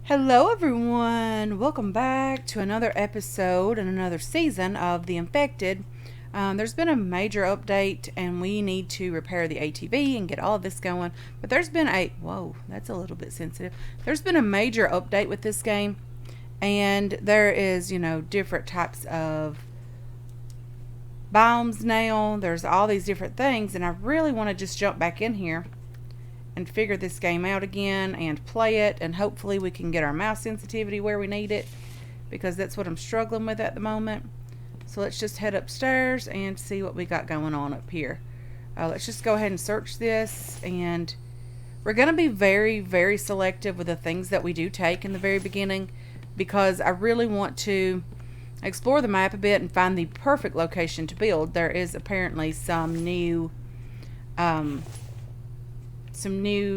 Hello, everyone. Welcome back to another episode and another season of The Infected. There's been a major update, and we need to repair the ATV and get all of this going. But there's been whoa, that's a little bit sensitive. There's been a major update with this game, and there is, different types of biomes now. There's all these different things, and I really want to just jump back in here and figure this game out again and play it, and hopefully we can get our mouse sensitivity where we need it, because that's what I'm struggling with at the moment. So let's just head upstairs and see what we got going on up here. Let's just go ahead and search this, and we're going to be very, very selective with the things that we do take in the very beginning, because I really want to explore the map a bit and find the perfect location to build. There is apparently some new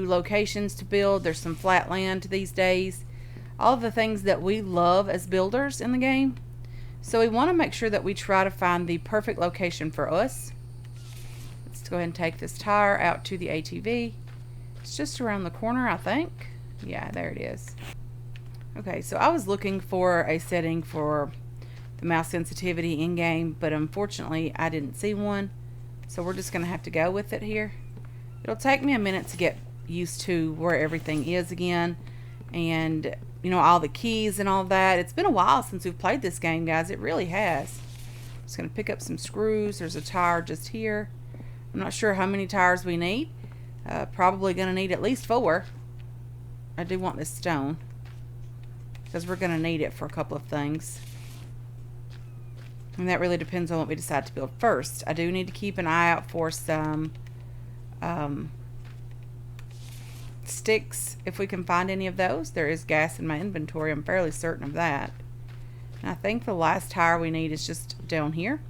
locations to build. There's some flat land these days. All of the things that we love as builders in the game. So we want to make sure that we try to find the perfect location for us. Let's go ahead and take this tire out to the ATV. It's just around the corner, I think. Yeah, there it is. Okay, so I was looking for a setting for the mouse sensitivity in game, but unfortunately I didn't see one. So we're just going to have to go with it here. It'll take me a minute to get used to where everything is again, and all the keys and all that. It's been a while since we've played this game, guys. It really has. Just going to pick up some screws. There's a tire just here. I'm not sure how many tires we need. Probably going to need at least 4. I do want this stone, because we're going to need it for a couple of things. And that really depends on what we decide to build first. I do need to keep an eye out for some sticks, if we can find any of those. There is gas in my inventory, I'm fairly certain of that. And I think the last tire we need is just down here.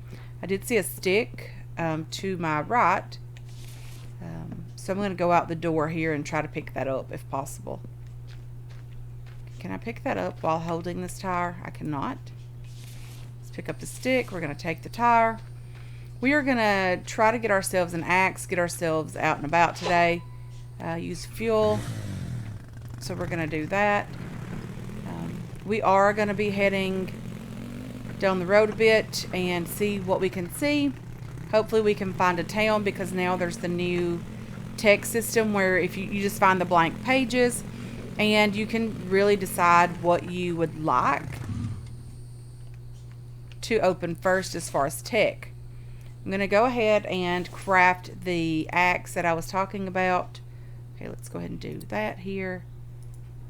I did see a stick to my right, so I'm going to go out the door here and try to pick that up if possible. Can I pick that up while holding this tire? I cannot. Let's pick up the stick. We're going to take the tire. We are going to try to get ourselves an axe, get ourselves out and about today. Use fuel. So we're going to do that. We are going to be heading down the road a bit and see what we can see. Hopefully we can find a town, because now there's the new tech system where if you just find the blank pages, and you can really decide what you would like to open first as far as tech. I'm going to go ahead and craft the axe that I was talking about. Okay, let's go ahead and do that here.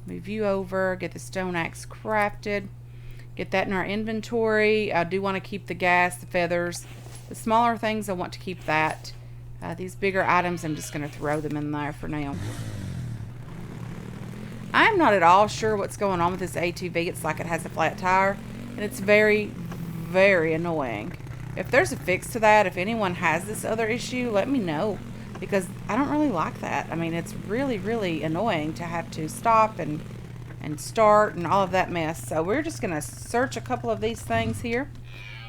Move you over, get the stone axe crafted. Get that in our inventory. I do want to keep the gas, the feathers. The smaller things, I want to keep that. These bigger items, I'm just going to throw them in there for now. I'm not at all sure what's going on with this ATV. It's like it has a flat tire, and it's very, very annoying. If there's a fix to that, if anyone has this other issue, let me know, because I don't really like that. I mean, it's really, really annoying to have to stop and start and all of that mess. So we're just going to search a couple of these things here.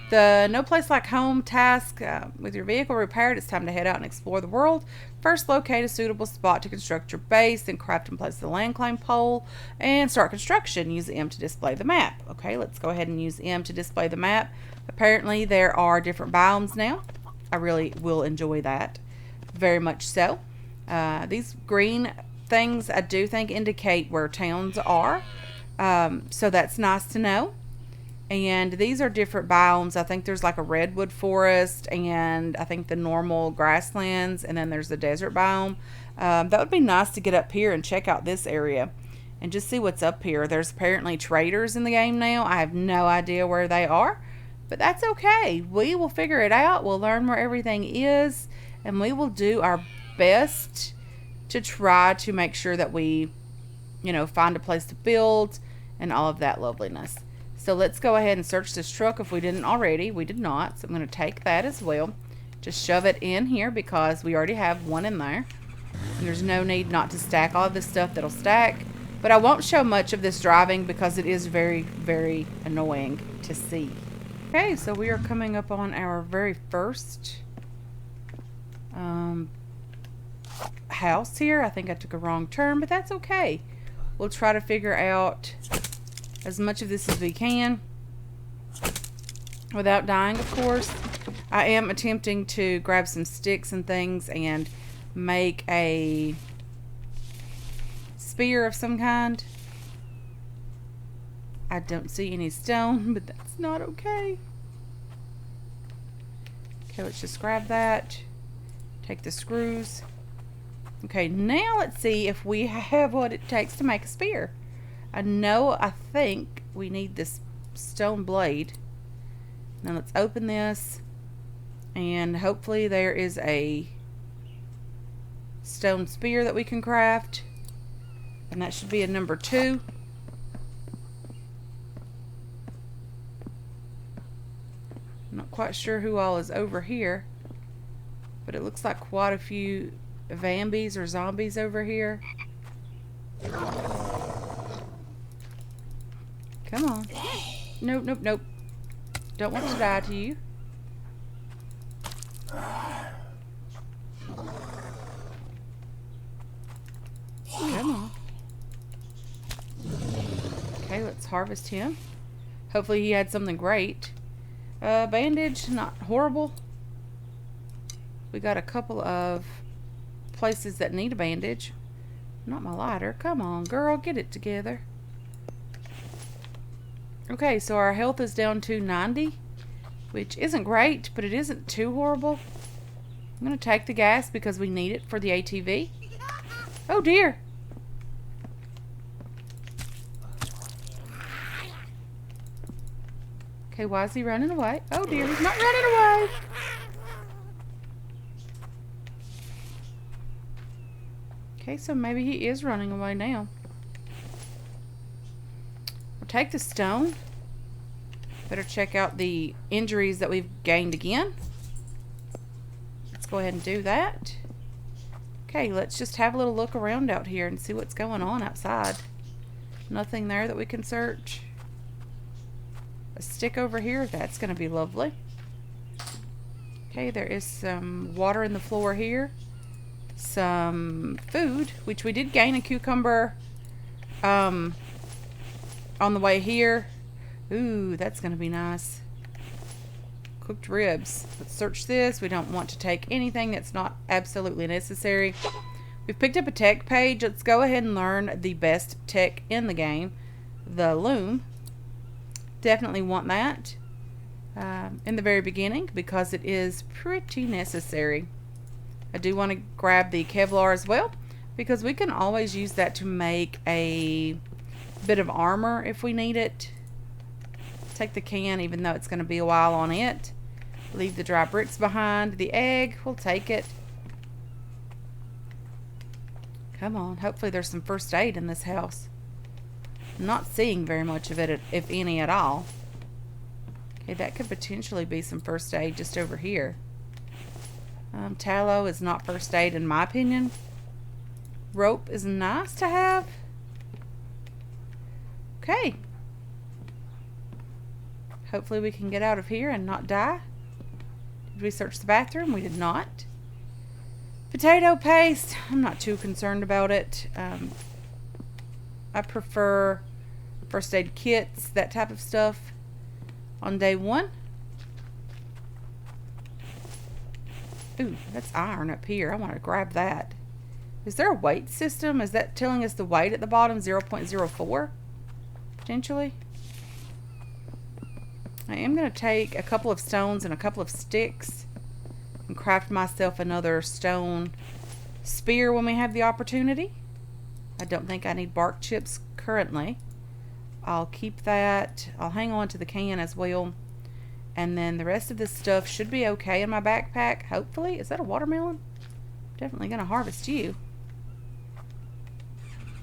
The No Place Like Home task, with your vehicle repaired, it's time to head out and explore the world. First, locate a suitable spot to construct your base, then craft and place the land claim pole, and start construction. Use M to display the map. Okay, let's go ahead and use M to display the map. Apparently, there are different biomes now. I really will enjoy that. Very much so. These green things, I do think, indicate where towns are. So that's nice to know. And these are different biomes. I think there's like a redwood forest, and I think the normal grasslands, and then there's the desert biome. That would be nice to get up here and check out this area and just see what's up here. There's apparently traders in the game now. I have no idea where they are, but that's okay. We will figure it out. We'll learn where everything is, and we will do our best to try to make sure that we, find a place to build and all of that loveliness. So let's go ahead and search this truck if we didn't already. We did not, so I'm going to take that as well. Just shove it in here because we already have one in there. And there's no need not to stack all of this stuff that'll stack. But I won't show much of this driving because it is very, very annoying to see. Okay, so we are coming up on our very first house here. I think I took a wrong turn, but that's okay. We'll try to figure out as much of this as we can without dying, of course. I am attempting to grab some sticks and things and make a spear of some kind. I don't see any stone, but that's not okay. Okay, let's just grab that. Take the screws. Okay, now let's see if we have what it takes to make a spear. I think we need this stone blade. Now let's open this, and hopefully there is a stone spear that we can craft, and that should be a number 2. I'm not quite sure who all is over here, but it looks like quite a few Vambies or zombies over here. Come on. Nope, nope, nope. Don't want to die to you. Come on. Okay, let's harvest him. Hopefully he had something great. Bandage, not horrible. We got a couple of places that need a bandage. Not my lighter. Come on, girl, get it together. Okay, so our health is down to 90, which isn't great, but it isn't too horrible. I'm going to take the gas because we need it for the ATV. Oh, dear. Okay, why is he running away? Oh, dear, he's not running away. Okay, so maybe he is running away now. We'll take the stone. Better check out the injuries that we've gained again. Let's go ahead and do that. Okay, let's just have a little look around out here and see what's going on outside. Nothing there that we can search. A stick over here, that's going to be lovely. Okay, there is some water in the floor here. Some food, which we did gain a cucumber on the way here. Ooh, that's going to be nice. Cooked ribs. Let's search this. We don't want to take anything that's not absolutely necessary. We've picked up a tech page. Let's go ahead and learn the best tech in the game. The loom. Definitely want that in the very beginning because it is pretty necessary. I do want to grab the Kevlar as well because we can always use that to make a bit of armor if we need it. Take the can even though it's going to be a while on it. Leave the dry bricks behind. The egg, we'll take it. Come on, hopefully there's some first aid in this house. I'm not seeing very much of it, if any at all. Okay, that could potentially be some first aid just over here. Tallow is not first aid in my opinion. Rope is nice to have. Okay. Hopefully we can get out of here and not die. Did we search the bathroom? We did not. Potato paste. I'm not too concerned about it. I prefer first aid kits, that type of stuff on day 1. Ooh, that's iron up here. I want to grab that. Is there a weight system? Is that telling us the weight at the bottom? 0.04? Potentially? I am going to take a couple of stones and a couple of sticks and craft myself another stone spear when we have the opportunity. I don't think I need bark chips currently. I'll keep that. I'll hang on to the can as well. And then the rest of this stuff should be okay in my backpack, hopefully. Is that a watermelon? Definitely going to harvest you.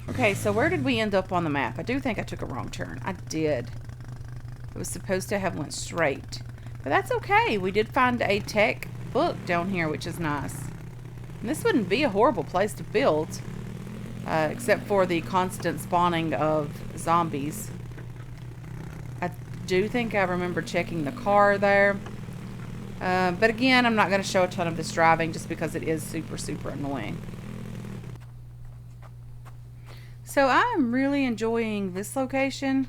Okay, so where did we end up on the map? I do think I took a wrong turn. I did. It was supposed to have went straight. But that's okay. We did find a tech book down here, which is nice. And this wouldn't be a horrible place to build. Except for the constant spawning of zombies. I do think I remember checking the car there. But again, I'm not going to show a ton of this driving just because it is super, super annoying. So I am really enjoying this location.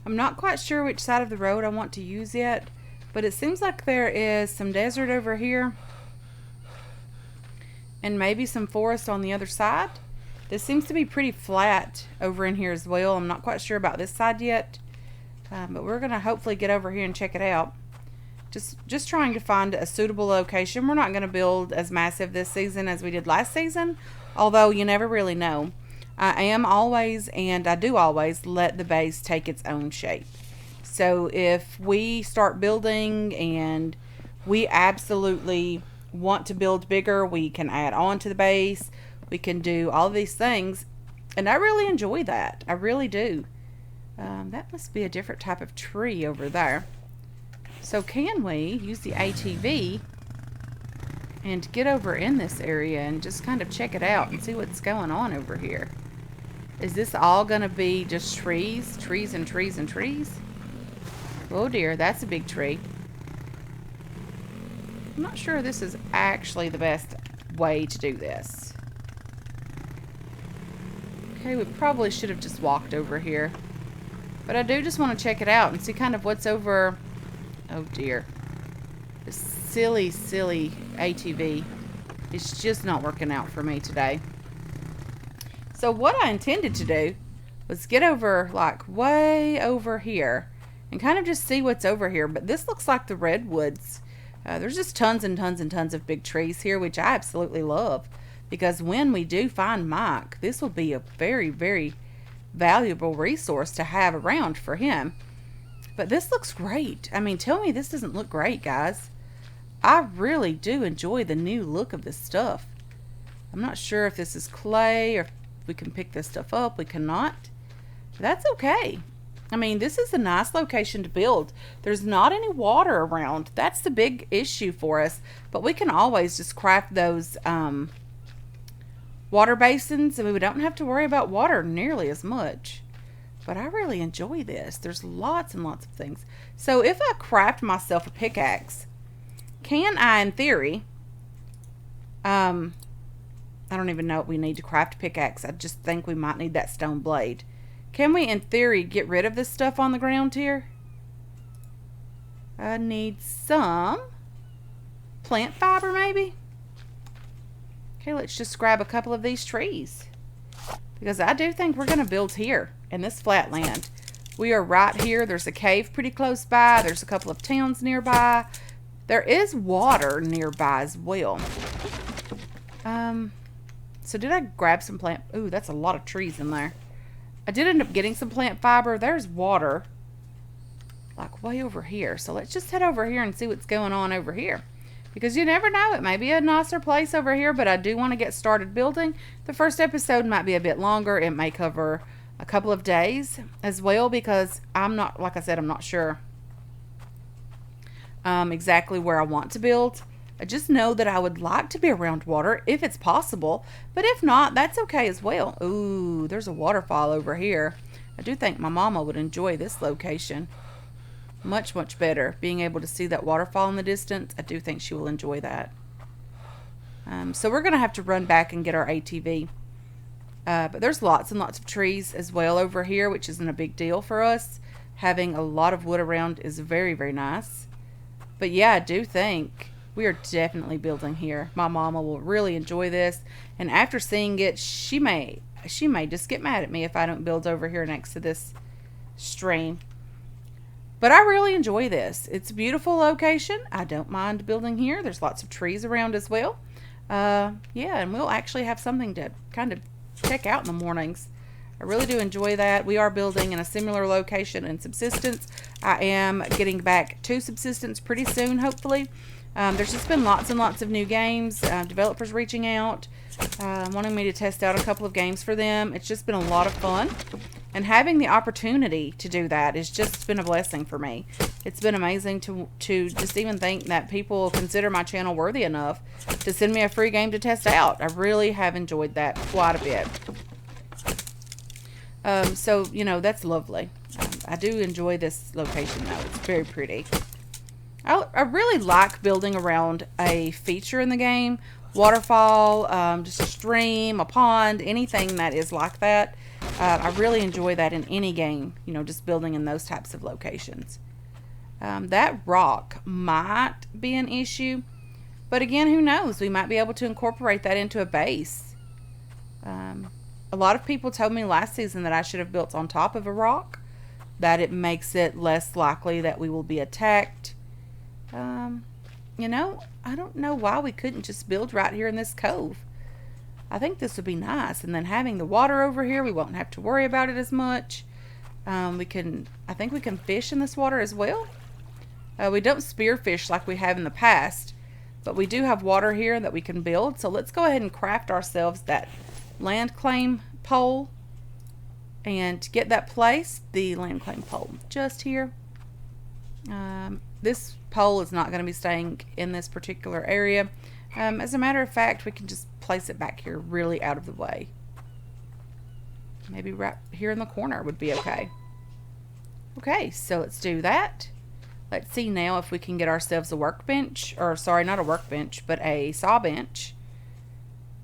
I'm not quite sure which side of the road I want to use yet, but it seems like there is some desert over here and maybe some forest on the other side. This seems to be pretty flat over in here as well. I'm not quite sure about this side yet, but we're going to hopefully get over here and check it out. Just trying to find a suitable location. We're not going to build as massive this season as we did last season, although you never really know. I am always, and I do always, let the base take its own shape. So if we start building and we absolutely want to build bigger, we can add on to the base. We can do all of these things, and I really enjoy that. I really do. That must be a different type of tree over there. So can we use the ATV and get over in this area and just kind of check it out and see what's going on over here? Is this all going to be just trees? Trees and trees and trees? Oh dear, that's a big tree. I'm not sure this is actually the best way to do this. Okay, we probably should have just walked over here. But I do just want to check it out and see kind of what's over... Oh dear. This silly, silly ATV is just not working out for me today. So what I intended to do was get over, like, way over here and kind of just see what's over here. But this looks like the redwoods. There's just tons and tons and tons of big trees here, which I absolutely love. Because when we do find Mike, this will be a very, very valuable resource to have around for him. But this looks great. I mean, tell me this doesn't look great, guys. I really do enjoy the new look of this stuff. I'm not sure if this is clay or if we can pick this stuff up. We cannot. But that's okay. I mean, this is a nice location to build. There's not any water around. That's the big issue for us. But we can always just craft those water basins, and we don't have to worry about water nearly as much. But I really enjoy this. There's lots and lots of things. So if I craft myself a pickaxe, can I, in theory, I don't even know what we need to craft a pickaxe. I just think we might need that stone blade. Can we, in theory, get rid of this stuff on the ground here? I need some plant fiber, maybe? Okay, let's just grab a couple of these trees. Because I do think we're going to build here in this flat land. We are right here. There's a cave pretty close by. There's a couple of towns nearby. There is water nearby as well. So did I grab some plant? Ooh, that's a lot of trees in there. I did end up getting some plant fiber. There's water like way over here. So let's just head over here and see what's going on over here. Because you never know, it may be a nicer place over here, but I do want to get started building. The first episode might be a bit longer. It may cover a couple of days as well, because I'm not, like I said, I'm not sure exactly where I want to build. I just know that I would like to be around water if it's possible, but if not, that's okay as well. Ooh, there's a waterfall over here. I do think my mama would enjoy this location much, much better. Being able to see that waterfall in the distance, I do think she will enjoy that. So we're going to have to run back and get our ATV. But there's lots and lots of trees as well over here, which isn't a big deal for us. Having a lot of wood around is very, very nice. But yeah, I do think we are definitely building here. My mama will really enjoy this. And after seeing it, she may just get mad at me if I don't build over here next to this stream. But I really enjoy this. It's a beautiful location. I don't mind building here. There's lots of trees around as well. Yeah, and we'll actually have something to kind of check out in the mornings. I really do enjoy that. We are building in a similar location in Subsistence. I am getting back to Subsistence pretty soon, hopefully. There's just been lots and lots of new games. Developers reaching out, wanting me to test out a couple of games for them. It's just been a lot of fun. And having the opportunity to do that has just been a blessing for me. It's been amazing to just even think that people consider my channel worthy enough to send me a free game to test out. I really have enjoyed that quite a bit. So, you know, that's lovely. I do enjoy this location, though. It's very pretty. I really like building around a feature in the game. Waterfall, just a stream, a pond, anything that is like that. I really enjoy that in any game, you know, just building in those types of locations. That rock might be an issue, but again, who knows? We might be able to incorporate that into a base. A lot of people told me last season that I should have built on top of a rock, that it makes it less likely that we will be attacked. You know, I don't know why we couldn't just build right here in this cove. I think this would be nice, and then having the water over here, we won't have to worry about it as much. I think we can fish in this water as well. We don't spearfish like we have in the past, but we do have water here that we can build. So let's go ahead and craft ourselves that land claim pole and get that placed. The land claim pole just here. This pole is not going to be staying in this particular area. As a matter of fact, we can just place it back here really out of the way. Maybe right here in the corner would be okay. Okay, so let's do that. Let's see now if we can get ourselves a workbench, or sorry, not a workbench, but a saw bench.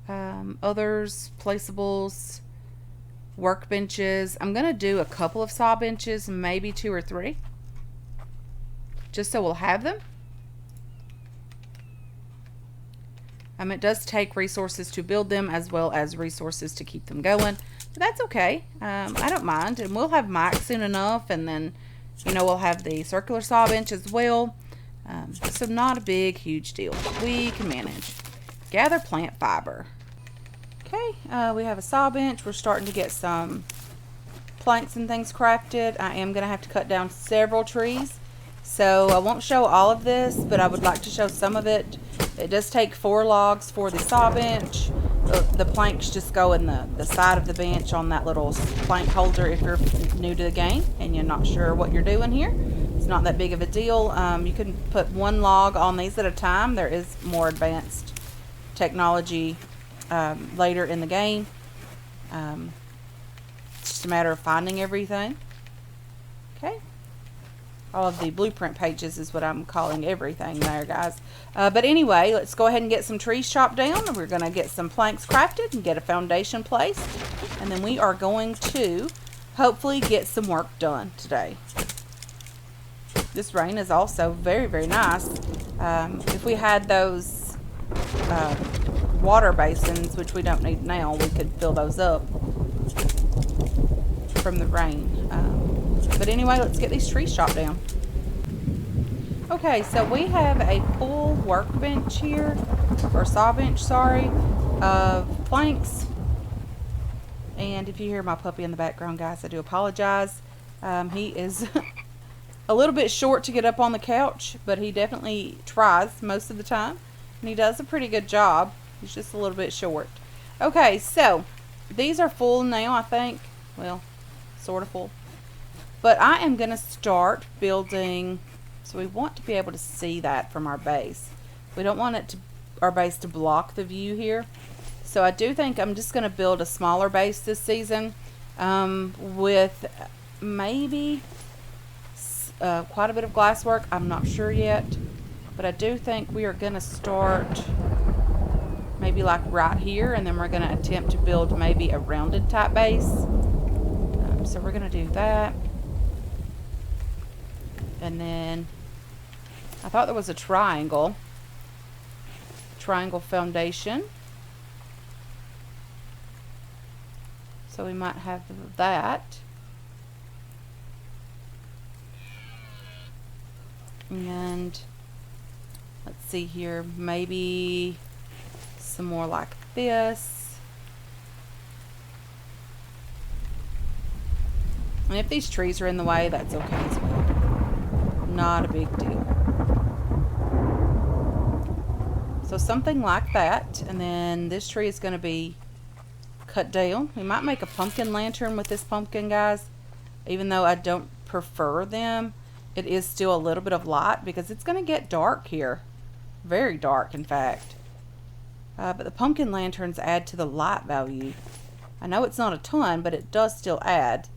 Others, placeables, workbenches. I'm going to do a couple of saw benches, maybe 2 or 3. Just so we'll have them. It does take resources to build them as well as resources to keep them going. But that's okay. I don't mind. And we'll have mics soon enough. And then, you know, we'll have the circular saw bench as well. So not a big, huge deal. We can manage. Gather plant fiber. Okay, we have a saw bench. We're starting to get some planks and things crafted. I am going to have to cut down several trees. So I won't show all of this, but I would like to show some of it. It does take 4 logs for the saw bench. The planks just go in the side of the bench on that little plank holder if you're new to the game and you're not sure what you're doing here. It's not that big of a deal. You can put 1 log on these at a time. There is more advanced technology later in the game. It's just a matter of finding everything. Okay. All of the blueprint pages is what I'm calling everything there, guys. But anyway, let's go ahead and get some trees chopped down. We're going to get some planks crafted and get a foundation placed. And then we are going to hopefully get some work done today. This rain is also very, very nice. If we had those water basins, which we don't need now, we could fill those up from the rain. But anyway, let's get these trees chopped down. Okay, so we have a full workbench here, or saw bench, sorry, of planks. And if you hear my puppy in the background, guys, I do apologize. He is a little bit short to get up on the couch, but he definitely tries most of the time. And he does a pretty good job. He's just a little bit short. Okay, so these are full now, I think. Well, sort of full. But I am going to start building, so we want to be able to see that from our base. We don't want our base to block the view here. So I do think I'm just going to build a smaller base this season with maybe quite a bit of glass work. I'm not sure yet. But I do think we are going to start maybe like right here, and then we're going to attempt to build maybe a rounded type base. So we're going to do that. And then I thought there was a triangle foundation. So we might have that. And let's see here, maybe some more like this. And if these trees are in the way, that's okay as well. Not a big deal. So something like that. And then this tree is going to be cut down. We might make a pumpkin lantern with this pumpkin, guys. Even though I don't prefer them, it is still a little bit of light because it's going to get dark here. Very dark, in fact. But the pumpkin lanterns add to the light value. I know it's not a ton, but it does still add.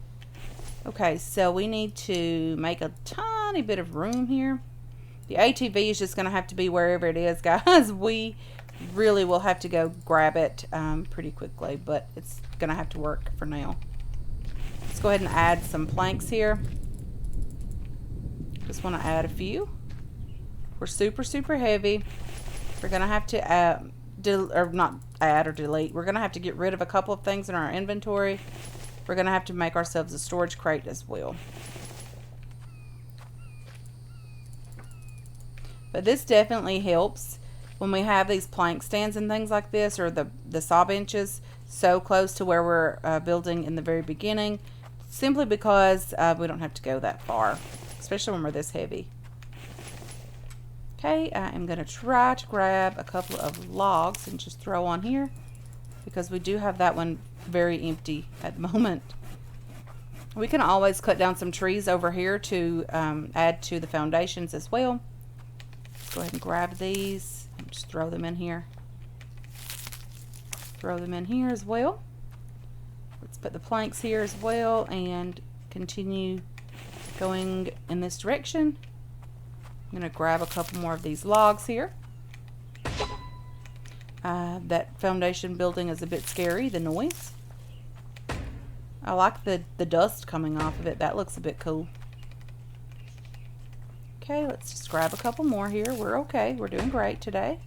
Okay, so we need to make a tiny bit of room here. The ATV is just going to have to be wherever it is, guys. We really will have to go grab it pretty quickly, but it's going to have to work for now. go ahead and add some planks here. Just want to add a few. We're super, super heavy. We're going to have to add, or not add or delete. We're going to have to get rid of a couple of things in our inventory. We're going to have to make ourselves a storage crate as well. But this definitely helps when we have these plank stands and things like this, or the saw benches so close to where we're building in the very beginning, simply because we don't have to go that far, especially when we're this heavy. Okay, I am going to try to grab a couple of logs and just throw on here, because we do have that one very empty at the moment. We can always cut down some trees over here to add to the foundations as well. Let's go ahead and grab these and just throw them in here. Throw them in here as well. Let's put the planks here as well and continue going in this direction. I'm going to grab a couple more of these logs here. That foundation building is a bit scary, the noise. I like the dust coming off of it. That looks a bit cool. Okay, let's just grab a couple more here. We're okay. We're doing great today.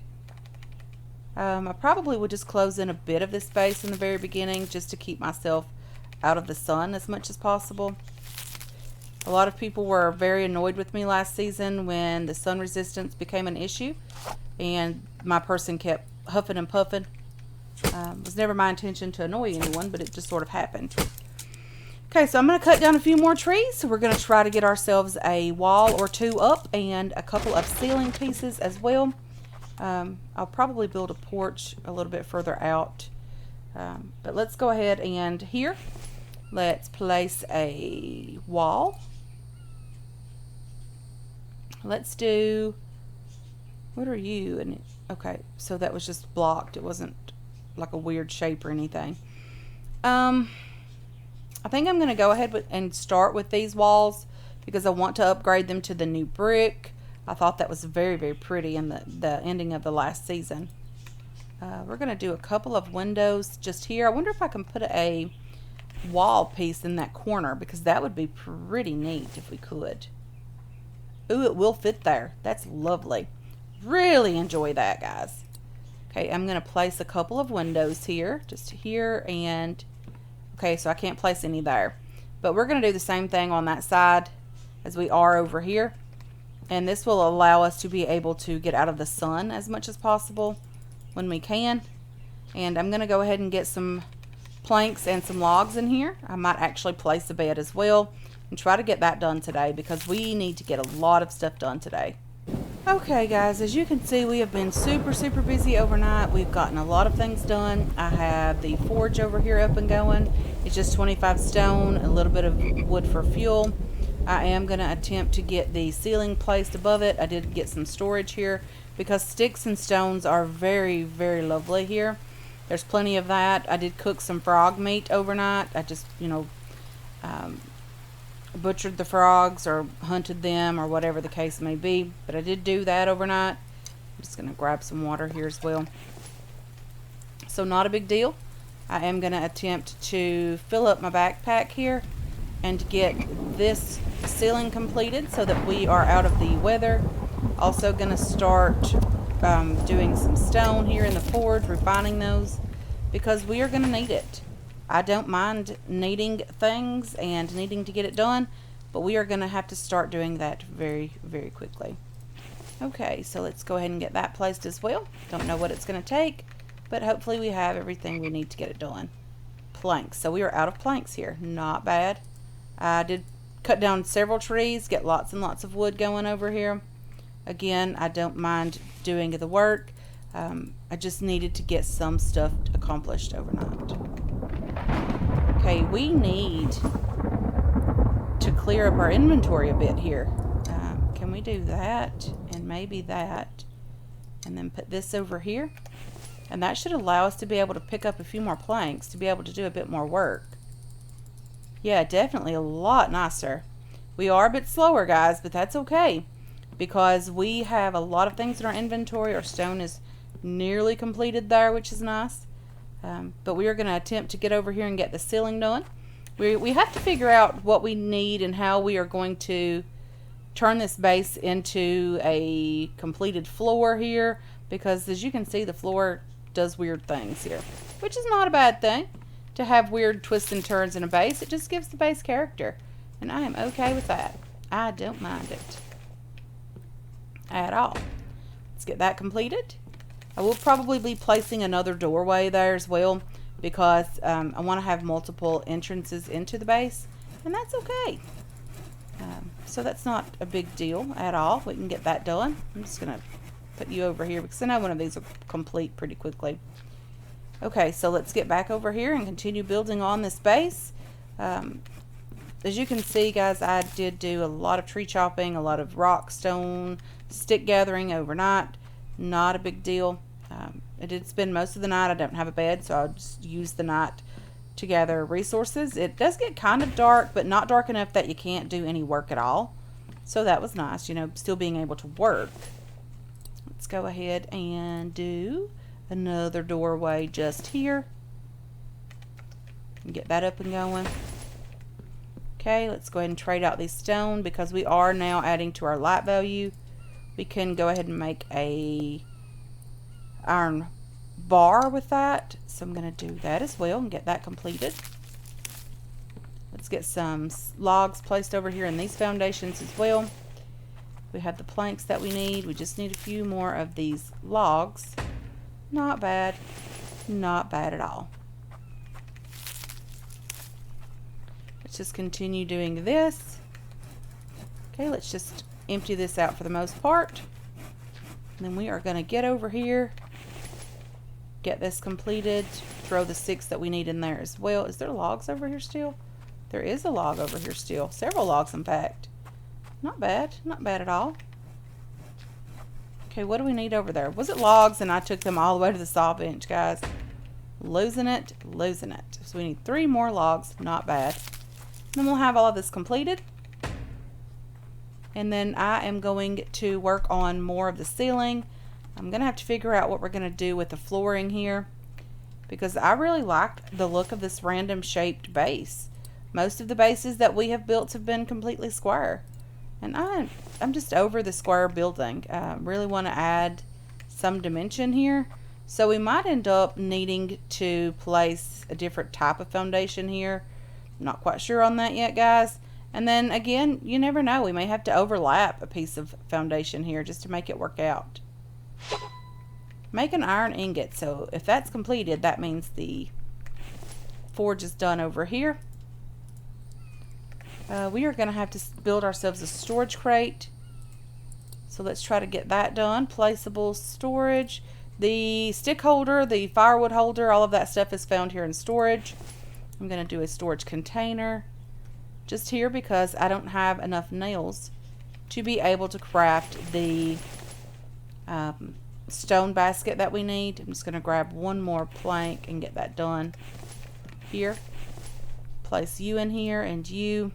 I probably would just close in a bit of this space in the very beginning just to keep myself out of the sun as much as possible. A lot of people were very annoyed with me last season when the sun resistance became an issue and my person kept huffing and puffing. It was never my intention to annoy anyone, but it just sort of happened. Okay, so I'm going to cut down a few more trees. So we're going to try to get ourselves a wall or two up and a couple of ceiling pieces as well. I'll probably build a porch a little bit further out. But let's go ahead and here, let's place a wall. Let's do, what are you? And okay, so that was just blocked. It wasn't like a weird shape or anything. I think I'm going to go ahead and start with these walls because I want to upgrade them to the new brick. I thought that was very, very pretty in the ending of the last season. We're going to do a couple of windows just here. I wonder if I can put a wall piece in that corner because that would be pretty neat if we could. Ooh, it will fit there. That's lovely. Really enjoy that, guys. Okay, I'm going to place a couple of windows here, just here and, okay, so I can't place any there. But we're going to do the same thing on that side as we are over here. And this will allow us to be able to get out of the sun as much as possible when we can. And I'm going to go ahead and get some planks and some logs in here. I might actually place a bed as well and try to get that done today because we need to get a lot of stuff done today. Okay guys, as you can see, we have been super, super busy overnight. We've gotten a lot of things done. I have the forge over here up and going. It's just 25 stone, a little bit of wood for fuel. I am going to attempt to get the ceiling placed above it. I did get some storage here because sticks and stones are very, very lovely here. There's plenty of that. I did cook some frog meat overnight. I just, butchered the frogs or hunted them or whatever the case may be. But I did do that overnight. I'm just going to grab some water here as well. So not a big deal. I am going to attempt to fill up my backpack here and get this ceiling completed so that we are out of the weather. Also going to start doing some stone here in the forge, refining those because we are going to need it. I don't mind needing things and needing to get it done, but we are going to have to start doing that very, very quickly. Okay, so let's go ahead and get that placed as well. Don't know what it's going to take, but hopefully we have everything we need to get it done. Planks. So we are out of planks here. Not bad. I did cut down several trees, get lots and lots of wood going over here. Again, I don't mind doing the work. I just needed to get some stuff accomplished overnight. Okay, we need to clear up our inventory a bit here. Can we do that and maybe that and then put this over here? And that should allow us to be able to pick up a few more planks to be able to do a bit more work. Yeah, definitely a lot nicer. We are a bit slower, guys, but that's okay because we have a lot of things in our inventory. Our stone is nearly completed there, which is nice. But we are going to attempt to get over here and get the ceiling done. We have to figure out what we need and how we are going to turn this base into a completed floor here, because as you can see, the floor does weird things here, which is not a bad thing to have weird twists and turns in a base. It just gives the base character, and I am okay with that. I don't mind it at all. Let's get that completed. I will probably be placing another doorway there as well, because I want to have multiple entrances into the base, and that's okay. So that's not a big deal at all. We can get that done. I'm just going to put you over here because I know one of these will complete pretty quickly. Okay, so let's get back over here and continue building on this base. As you can see, guys, I did do a lot of tree chopping, a lot of rock, stone, stick gathering overnight. Not a big deal. I did spend most of the night. I don't have a bed, so I'll just use the night to gather resources. It does get kind of dark, but not dark enough that you can't do any work at all. So that was nice, you know, still being able to work. Let's go ahead and do another doorway just here. And get that up and going. Okay, let's go ahead and trade out these stone because we are now adding to our light value. We can go ahead and make a iron bar with that, so I'm going to do that as well and get that completed. Let's get some logs placed over here in these foundations as well. We have the planks that we need. We just need a few more of these logs. Not bad. Not bad at all. Let's just continue doing this. Okay, let's just empty this out for the most part. And then we are going to get over here, get this completed, throw the 6 that we need in there as well. Is there logs over here still? There is a log over here still. Several logs, in fact. Not bad. Not bad at all. Okay, what do we need over there? Was it logs and I took them all the way to the saw bench, guys? Losing it, losing it. So we need 3 more logs. Not bad. Then we'll have all of this completed. And then I am going to work on more of the ceiling. I'm going to have to figure out what we're going to do with the flooring here, because I really like the look of this random shaped base. Most of the bases that we have built have been completely square. And I'm just over the square building. Really want to add some dimension here. So we might end up needing to place a different type of foundation here. I'm not quite sure on that yet, guys. And then again, you never know. We may have to overlap a piece of foundation here just to make it work out. Make an iron ingot. So if that's completed, that means the forge is done over here. We are going to have to build ourselves a storage crate. So let's try to get that done. Placeable storage. The stick holder, the firewood holder, all of that stuff is found here in storage. I'm going to do a storage container just here because I don't have enough nails to be able to craft the stone basket that we need. I'm just going to grab one more plank and get that done here. Place you in here and you.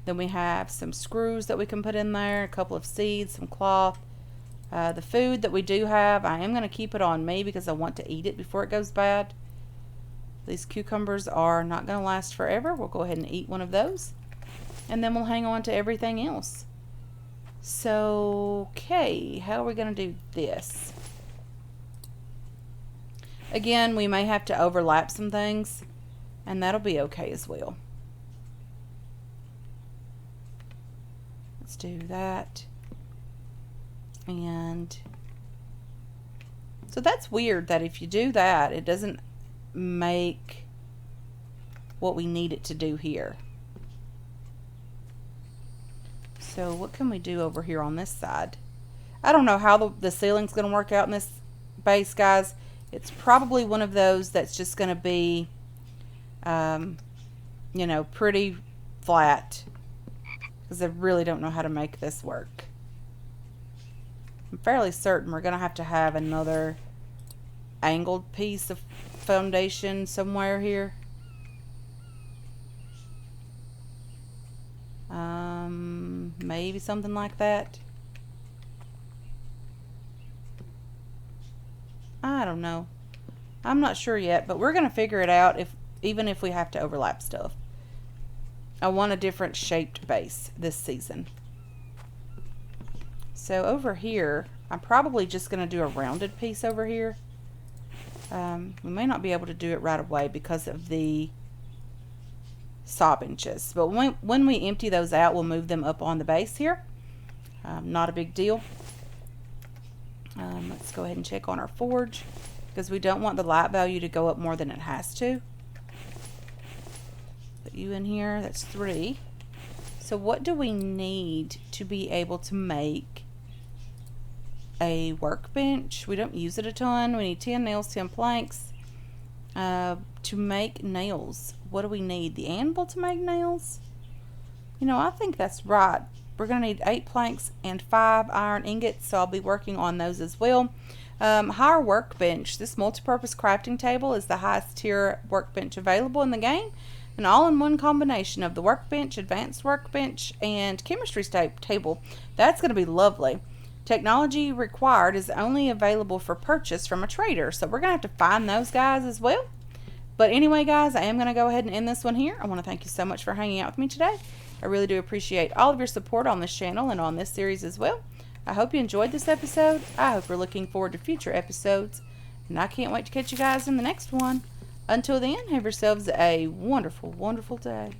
Then we have some screws that we can put in there, a couple of seeds, some cloth. The food that we do have, I am going to keep it on me because I want to eat it before it goes bad. These cucumbers are not going to last forever. We'll go ahead and eat one of those. And then we'll hang on to everything else. So, okay, how are we going to do this? Again, we may have to overlap some things, and that'll be okay as well. Let's do that. And so that's weird that if you do that, it doesn't make what we need it to do here. So what can we do over here on this side? I don't know how the ceiling's going to work out in this base, guys. It's probably one of those that's just going to be, you know, pretty flat, because I really don't know how to make this work. I'm fairly certain we're going to have another angled piece of foundation somewhere here. Maybe something like that. I don't know. I'm not sure yet, but we're going to figure it out even if we have to overlap stuff. I want a different shaped base this season. So over here, I'm probably just going to do a rounded piece over here. We may not be able to do it right away because of the saw benches. But when we empty those out, we'll move them up on the base here. Not a big deal. Let's go ahead and check on our forge, because we don't want the light value to go up more than it has to. Put you in here. That's 3. So what do we need to be able to make a workbench? We don't use it a ton. We need 10 nails, 10 planks. To make nails, what do we need? The anvil to make nails? You know, I think that's right. We're going to need 8 planks and 5 iron ingots, so I'll be working on those as well. Higher workbench. This multi-purpose crafting table is the highest tier workbench available in the game. An all-in-one combination of the workbench, advanced workbench, and chemistry table. That's going to be lovely. Technology required is only available for purchase from a trader, so we're going to have to find those guys as well. But anyway, guys, I am going to go ahead and end this one here. I want to thank you so much for hanging out with me today. I really do appreciate all of your support on this channel and on this series as well. I hope you enjoyed this episode. I hope you're looking forward to future episodes, and I can't wait to catch you guys in the next one. Until then, have yourselves a wonderful, wonderful day.